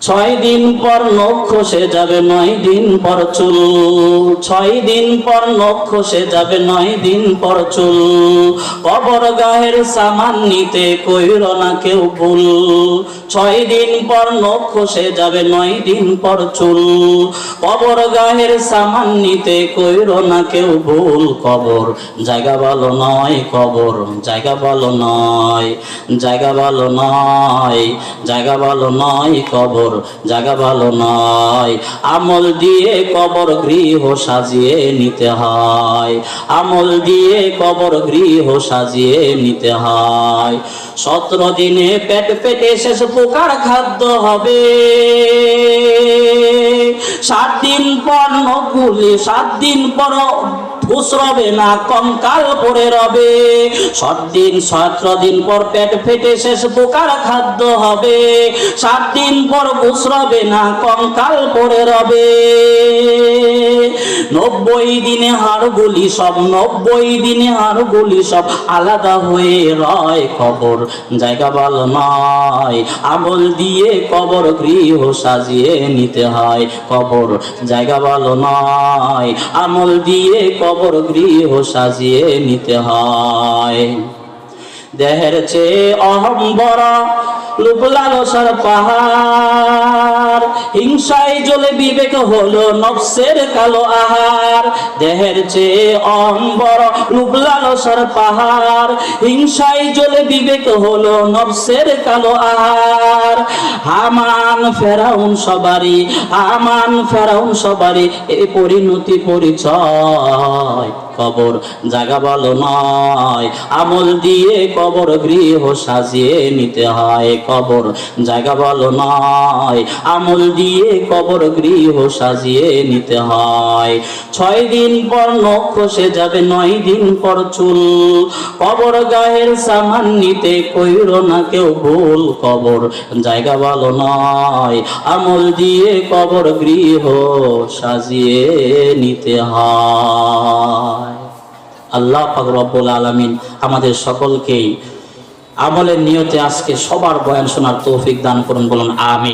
6 দিন পর নখ খসে যাবে, 9 দিন পর চুল। 6 দিন পর নখ খসে যাবে, 9 দিন পর চুল। কবর গাহের সামান নিতে কইরো না কেউ ভুল। 6 দিন পর নখ খসে যাবে, 9 দিন পর চুল। কবর গাহের সামান নিতে কইরো না কেউ ভুল। কবর জায়গা ভালো নয়, কবর জায়গা ভালো নয়, জায়গা ভালো নয়, জায়গা ভালো নয়, কবর জায়গা ভালো নয়। আমল দিয়ে কবর গৃহ সাজিয়ে নিতে হয়, আমল দিয়ে কবর গৃহ সাজিয়ে নিতে হয়। 17 দিনে পেট পেটে শেষ পোকার খাদ্য হবে। 7 দিন পর নখগুলি, 7 দিন পর ঘুষ রবে না, কঙ্কাল পড়ে রবে। 17 দিন পর পেট ফেটে শেষ পোকার খাদ্য হবে। 7 দিন পর ঘুষ রবে না, কঙ্কাল পড়ে রবে। 90 দিনে হাড়গুলি সব, 90 দিনে হাড়গুলি সব আলাদা হয়ে রয়। কবর জায়গা ভালো নয়, আমল দিয়ে কবর গৃহ সাজিয়ে নিতে হয়। কবর জায়গা ভালো নয়, আমল দিয়ে কবর গৃহ সাজিয়ে নিতে হয়। দেহের চেয়ে অহম বড়, লোভ লালসার পাহাড়। হিংসায় জ্বলে বিবেক হলো নফসের কালো আহার। দেহের চেয়ে অহম বড়, লোভ লালসার পাহাড়। হিংসায় জ্বলে বিবেক হলো নফসের কালো আহার। হামান ফেরাউন সবারই, হামান ফেরাউন সবারই এই পরিণতি পরিচয়। কবর জায়গা ভালো নয়, আমল দিয়ে কবর গৃহ সাজিয়ে নিতে হয়। কবর জায়গা ভালো নয়, আমল দিয়ে কবর গৃহ সাজিয়ে নিতে হয়। 6 দিন পর নখ খসে যাবে, 9 দিন পর চুল। কবর গাহের সামান নিতে কইরো না কেউ ভুল। কবর জায়গা ভালো নয়, আমল দিয়ে কবর গৃহ সাজিয়ে নিতে হয়। আল্লাহ পাক রব্বুল আলামিন আমাদের সকলকেই আমলের নিয়তে আজকে সবার বয়ান শোনার তৌফিক দান করুন, বলুন আমিন।